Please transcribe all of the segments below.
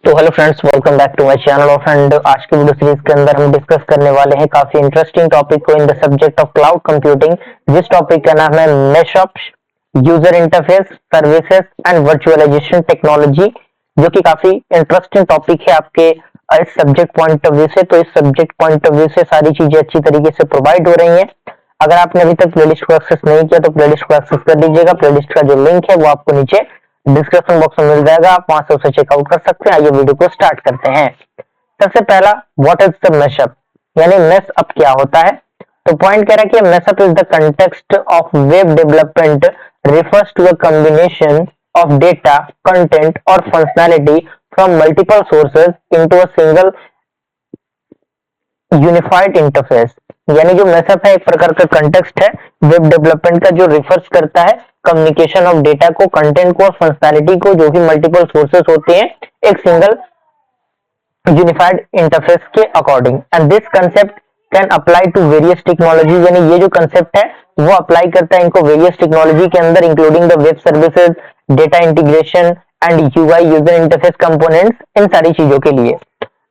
तो hello friends, welcome back to my channel of and आज की वीडियो सीरीज के अंदर हम डिस्कस करने वाले हैं काफी इंटरेस्टिंग टॉपिक को in the subject of cloud computing. जिस टॉपिक का नाम है mashup, user interface, services and virtualization technology, जो कि काफी इंटरेस्टिंग टॉपिक है आपके इस सब्जेक्ट पॉइंट ऑफ व्यू से। तो इस सब्जेक्ट पॉइंट ऑफ व्यू से सारी चीजें अच्छी तरीके से प्रोवाइड हो रही हैं। अगर आपने अभी तक प्लेलिस्ट को एक्सेस नहीं किया तो प्लेलिस्ट को एक्सेस कर लीजिएगा। प्लेलिस्ट का जो लिंक है वो आपको नीचे डिस्क्रिप्शन बॉक्स में मिल जाएगा, आप वहां से उसे चेकआउट कर सकते हैं। आइए वीडियो को स्टार्ट करते हैं। सबसे पहला, व्हाट इज द मैशअप, यानी मैशअप क्या होता है। तो पॉइंट कह रहा है कि mashup is the context of web development, refers to the combination of data, content और functionality from multiple sources into a single unified interface. यानी जो मैशअप है एक प्रकार का कंटेक्स्ट है वेब डेवलपमेंट का, जो रिफर्स करता है कम्युनिकेशन ऑफ डेटा को, कंटेंट को और फंक्शनैलिटी को, जो भी मल्टीपल सोर्सेस होते हैं एक सिंगल यूनिफाइड इंटरफेस के according. And this concept can apply to various technology, यानी ये जो कंसेप्ट है वो अप्लाई करता है इनको वेरियस टेक्नोलॉजी के अंदर, including the web services, data integration and UI user interface components, इन सारी चीजों के लिए।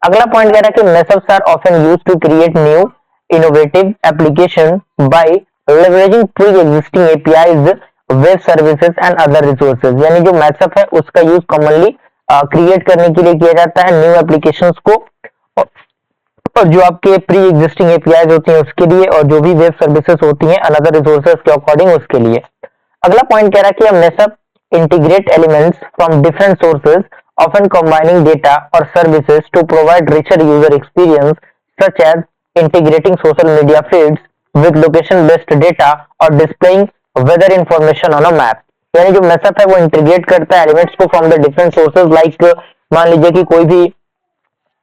अगला पॉइंट कह रहा है कि mashups are often used to create new innovative application by leveraging pre existing APIs, web services and other resources. यानी जो मैशअप है उसका यूज कॉमनली क्रिएट करने के लिए किया जाता है न्यू एप्लीकेशंस को, और जो आपके प्री एग्जिस्टिंग एपीआईज होती हैं उसके लिए, और जो भी वेब सर्विसेज होती हैं अनदर रिसोर्सेज के अकॉर्डिंग उसके लिए। अगला पॉइंट कह रहा है कि mashup integrate elements from different sources, often combining data or services to provide richer user experience, such as integrating social media feeds with location-based data or displaying weather information on a map। यानी जो mashup है वो integrate करता है elements को from the different sources, like मान लीजिए कि कोई भी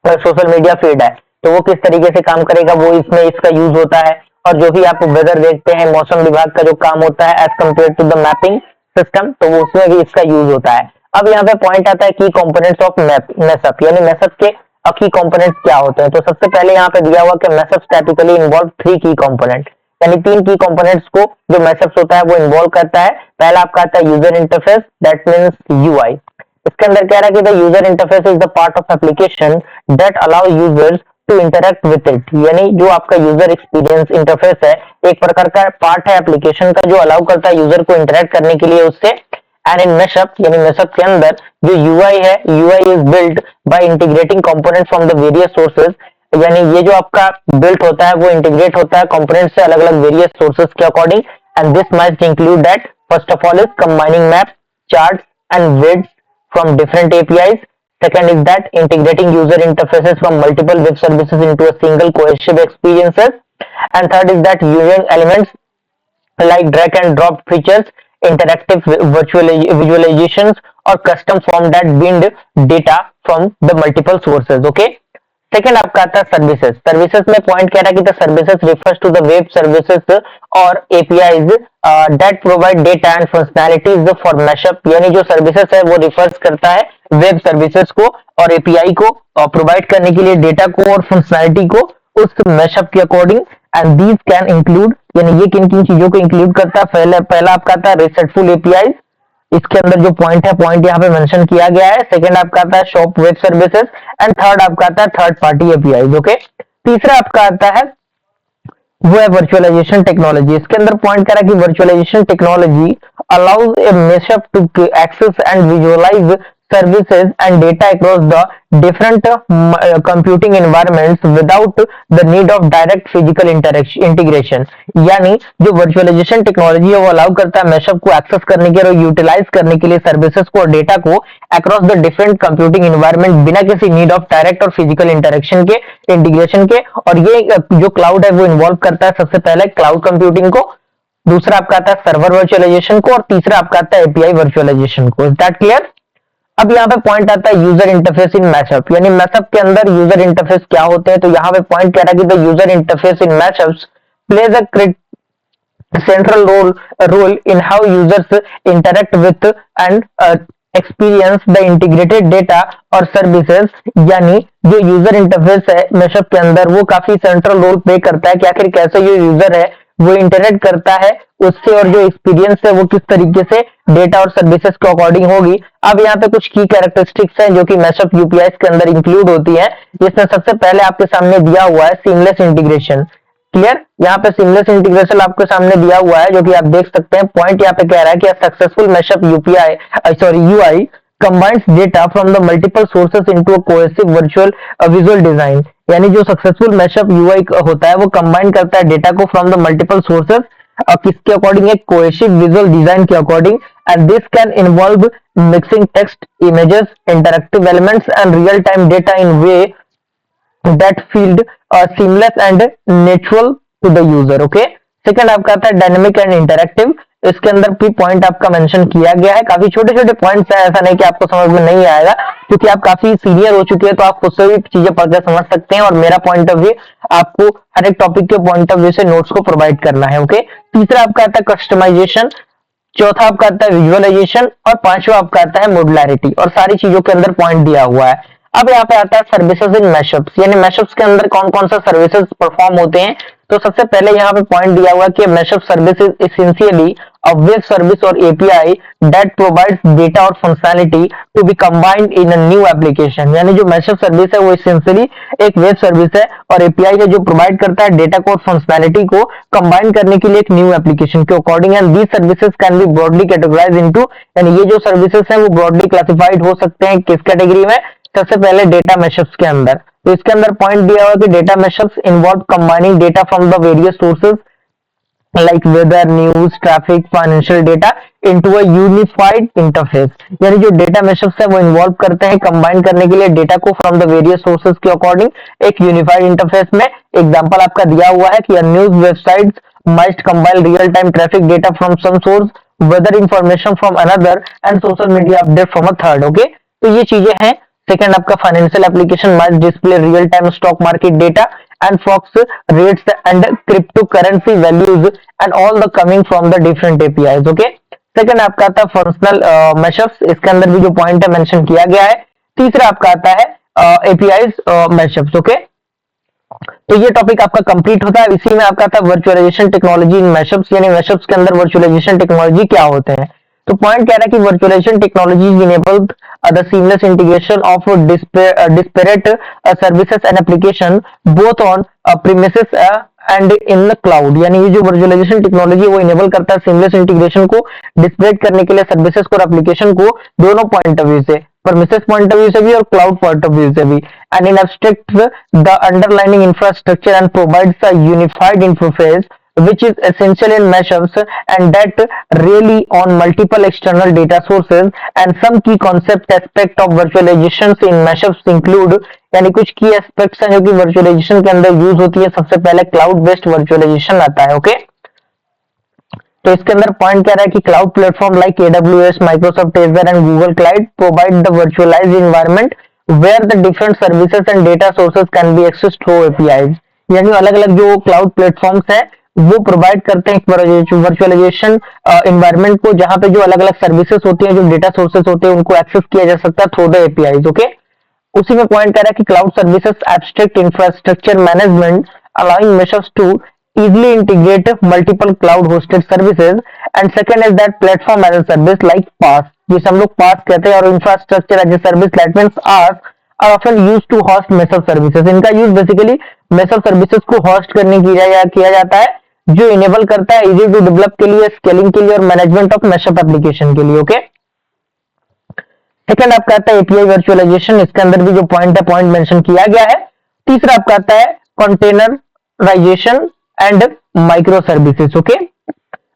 सोशल मीडिया फीड है तो वो किस तरीके से काम करेगा, वो इसमें इसका यूज होता है। और जो भी आप वेदर देखते हैं, मौसम विभाग का जो काम होता है as compared to the mapping system, तो वो उसमें भी इसका यूज होता है। अब यहाँ पे पॉइंट आता है की कंपोनेंट्स ऑफ मैशअप, यानी मैशअप के की कंपोनेंट्स क्या होते हैं। तो सबसे पहले यहाँ पे दिया हुआ कि मैशअप टाइपिकली इन्वॉल्व 3 की कंपोनेंट, यानी 3 की कंपोनेंट्स को जो मैशअप होता है वो इन्वॉल्व करता है। पहला आपका आता है user interface, that means UI. इसके अंदर कह रहा है कि the user interface is the part of application that allow users to interact with it. यानी जो आपका यूजर एक्सपीरियंस इंटरफेस है एक प्रकार का पार्ट है एप्लीकेशन का, जो अलाउ करता है यूजर को इंटरेक्ट करने के लिए उससे। एंड इन मैशअप, यानी मैशअप के अंदर जो यूआई है, UI is build by integrating component from the various sources. यानी ये जो आपका बिल्ट होता है वो इंटीग्रेट होता है कंपोनेंट से अलग अलग वेरियस सोर्सेज के according. And this must include that first of all is combining map, chart and widgets from different APIs. Second is that integrating user interfaces from multiple web services into a single cohesive experiences. And third is that using elements like drag and drop features, interactive visualizations or custom form that bind data from the multiple sources. Okay. Second आपका आता है services. Services में point कह रहा है कि the services refers to the web services और APIs that provide data and functionalities for mashup. यानी जो सर्विसेज है वो रिफर्स करता है वेब सर्विसेज को और एपीआई को प्रोवाइड करने के लिए डेटा को और फंक्शनैलिटी को उस मैशअप के according. And these can include, यानी ये किन किन चीजों को इंक्लूड करता है। पहला आपका आता है रिसेटफुल एपीआई, इसके अंदर जो पॉइंट है पॉइंट यहाँ पे मेंशन किया गया है। सेकंड आपका आता है shop web services and third आपका आता है थर्ड पार्टी एपीआई। ओके, तीसरा आपका आता है वो है वर्चुअलाइजेशन टेक्नोलॉजी। इसके अंदर पॉइंट करा कि virtualization technology allows a mashup to access and visualize services and data across the different computing environments without the need of direct physical integration। यानी जो वर्चुअलाइजेशन टेक्नोलॉजी है वो अलाउ करता है मैशअप को एक्सेस करने के और यूटिलाइज करने के लिए सर्विसेज को और डेटा को across the different computing environment बिना किसी नीड ऑफ डायरेक्ट और फिजिकल इंटरेक्शन के, इंटीग्रेशन के। और ये जो क्लाउड है वो इन्वॉल्व करता है सबसे पहले क्लाउड कंप्यूटिंग को, दूसरा आपका आता है सर्वर वर्चुअलाइजेशन को, और तीसरा आपका आता है एपीआई वर्चुअलाइजेशन को। Is that clear? अब यहाँ पे पॉइंट आता है यूजर इंटरफेस इन मैशअप, यानी मैशअप के अंदर यूजर इंटरफेस क्या होते हैं। तो यहाँ पे पॉइंट कह रहा है कि the user interface in mashups plays a central role in how users interact with and experience the integrated data और सर्विसेज। यानी जो यूजर इंटरफेस है मैशअप के अंदर वो काफी सेंट्रल रोल प्ले करता है कि आखिर कैसे ये यूजर है वो इंटरेक्ट करता है उससे, और जो एक्सपीरियंस है वो किस तरीके से डेटा और सर्विसेज के अकॉर्डिंग होगी। अब यहाँ पे कुछ की कैरेक्टरिस्टिक्स हैं जो कि मैशअप यूपीआई के अंदर इंक्लूड होती है, जिसमें सबसे पहले आपके सामने दिया हुआ है सीमलेस इंटीग्रेशन। क्लियर, यहाँ पे सीमलेस इंटीग्रेशन आपके सामने दिया हुआ है, जो कि आप देख सकते हैं। पॉइंट यहाँ पे कह रहा है कि successful mashup UPI UI combines data from the multiple sources into a cohesive virtual visual design। यानी जो सक्सेसफुल मैशअप यूआई होता है वो कंबाइन करता है डेटा को फ्रॉम द मल्टीपल सोर्सेस, किसके अकॉर्डिंग, एक कोहेसिव विजुअल डिजाइन के according. And this can involve mixing text, images, interactive elements and real time data in way that field seamless and natural to the user। Okay, second आपका आता है dynamic and interactive. इसके अंदर भी point आपका mention किया गया है, काफी छोटे छोटे पॉइंट्स हैं, ऐसा नहीं कि आपको समझ में नहीं आएगा, क्योंकि आप काफी सीनियर हो चुके हैं तो आप खुद से भी चीजें पढ़कर समझ सकते हैं, और मेरा पॉइंट ऑफ व्यू आपको हर एक टॉपिक के पॉइंट ऑफ व्यू से नोट्स को प्रोवाइड करना है। ओके, तीसरा आपका आता है कस्टमाइजेशन, चौथा आपका आता है विजुअलाइजेशन, और पांचवा आपका आता है मॉड्युलैरिटी, और सारी चीजों के अंदर पॉइंट दिया हुआ है। अब यहाँ पे आता है सर्विसेज इन मैशअप्स, यानी मैशअप्स के अंदर कौन कौन सा सर्विसेज परफॉर्म होते हैं। तो सबसे पहले यहाँ पे पॉइंट दिया हुआ है कि mashup service is essentially a web service or API that provides data और functionality to be combined in a new application। यानी जो मैशअप सर्विस है वो एसेंशियली एक वेब सर्विस है और एपीआई है जो प्रोवाइड करता है डेटा को और फंक्शनैलिटी को कंबाइन करने के लिए एक न्यू एप्लीकेशन के according. And these services can be broadly categorize into, यानी ये जो सर्विसेज हैं वो ब्रॉडली क्लासिफाइड हो सकते हैं किस कैटेगरी में, सबसे पहले डेटा मैशअप्स के अंदर। तो इसके अंदर पॉइंट दिया हुआ कि data mashups involve combining data from the various sources like weather, news, traffic, financial data into a unified interface। यानी जो डेटा मैशअप्स है वो इन्वॉल्व करते हैं कंबाइन करने के लिए डेटा को फ्रॉम द वेरियस सोर्सेज के अकॉर्डिंग एक यूनिफाइड इंटरफेस में। एग्जांपल आपका दिया हुआ है कि news websites must compile real time traffic data from some source, weather information from another and social media update from a third। Okay, तो ये चीजें हैं। सेकंड आपका financial application must display real time stock market data and fox rates and cryptocurrency values and all the coming from the different APIs। Okay, second आपका आता है functional mashups, इसके अंदर भी जो पॉइंट है मेंशन किया गया है। तीसरा आपका आता है एपीआईज मैशअप्स। ओके, तो ये टॉपिक आपका कंप्लीट होता है। इसी में आपका आता है वर्चुअलाइजेशन टेक्नोलॉजी इन मैशअप्स, यानी मैशअप्स के अंदर वर्चुअलाइजेशन टेक्नोलॉजी क्या होते हैं। तो पॉइंट कह रहा है कि virtualization technology enable the seamless integration of disparate services and application both on premises and in the cloud. यानी ये जो वर्चुअलाइजेशन टेक्नोलॉजी वो इनेबल करता है सीमलेस इंटीग्रेशन को डिस्पेरेट करने के लिए सर्विसेज को और एप्लीकेशन को, दोनों पॉइंट ऑफ व्यू से, परमिसेस पॉइंट ऑफ व्यू से भी और क्लाउड पॉइंट ऑफ व्यू से भी। And in abstract the underlining infrastructure and provides a unified interface which is essential in mashups and that really on multiple external data sources। and some key concept aspect of virtualization in mashups include, यानी कुछ की aspects हैं जो कि virtualisation के अंदर use होती है। सबसे पहले क्लाउड बेस्ड वर्चुअलाइजेशन आता है। ओके, तो इसके अंदर पॉइंट कह रहा है कि cloud platform like AWS, Microsoft Azure and Google cloud provide the virtualized environment where the different services and data sources can be accessed through APIs. यानी अलग अलग जो क्लाउड प्लेटफॉर्म्स हैं वो प्रोवाइड करते हैं वर्चुअलाइजेशन एनवायरनमेंट को, जहां पे जो अलग अलग सर्विसेज होती हैं, जो डेटा सोर्सेज होते हैं, उनको एक्सेस किया जा सकता है थ्रू द एपीआईज। ओके, उसी में पॉइंट कर रहा है कि cloud services abstract infrastructure management allowing mashups to easily integrate multiple cloud hosted services। and second is that platform as a service like PaaS, जिसे हम लोग PaaS कहते हैं, और infrastructure as a service that means IaaS are often used to host mashup services. इनका use basically mashup services को host करने के लिए किया जाता है, जो इनेबल करता है इजी टू डेवलप के लिए, स्केलिंग के लिए और मैनेजमेंट ऑफ मैशअप एप्लीकेशन के लिए। ओके, सेकंड आपका आता है एपीआई वर्चुअलाइजेशन, इसके अंदर भी जो पॉइंट है पॉइंट मेंशन किया गया है। तीसरा आपका आता है containerization and micro services. Okay,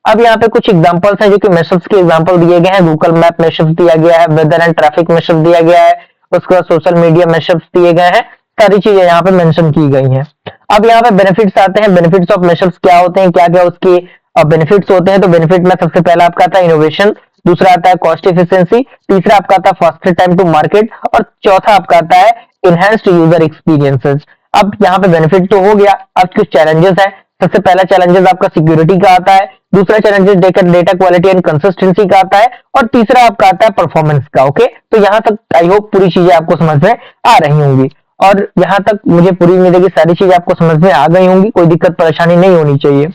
अब यहाँ पे कुछ एग्जांपल्स हैं जो कि मैशअप्स के एग्जांपल दिए गए हैं। गूगल मैप मैशअप दिया गया है, वेदर एंड ट्रैफिक मैशअप दिया गया है, उसके बाद सोशल मीडिया मैशअप्स दिए गए हैं, सारी चीजें यहाँ पे मेंशन की गई हैं। अब यहाँ पे बेनिफिट्स आते हैं, बेनिफिट्स ऑफ मैशअप्स क्या होते हैं, क्या क्या उसके बेनिफिट्स होते हैं। तो बेनिफिट में सबसे पहला आपका आता है इनोवेशन, दूसरा आता है कॉस्ट एफिशिएंसी, तीसरा आपका आता है फास्टर टाइम टू मार्केट, और चौथा आपका आता है इनहेंस्ड यूजर एक्सपीरियंसेस। अब यहाँ पे बेनिफिट तो हो गया, अब कुछ चैलेंजेस है। सबसे पहला चैलेंजेस आपका सिक्योरिटी का आता है, दूसरा challenges data quality and consistency का आता है, और तीसरा आपका आता है परफॉर्मेंस का। ओके, तो यहाँ तक आई होप पूरी चीजें आपको समझ में आ रही होंगी, और यहाँ तक मुझे पूरी उम्मीद है कि सारी चीजें आपको समझ में आ गई होंगी, कोई दिक्कत परेशानी नहीं होनी चाहिए।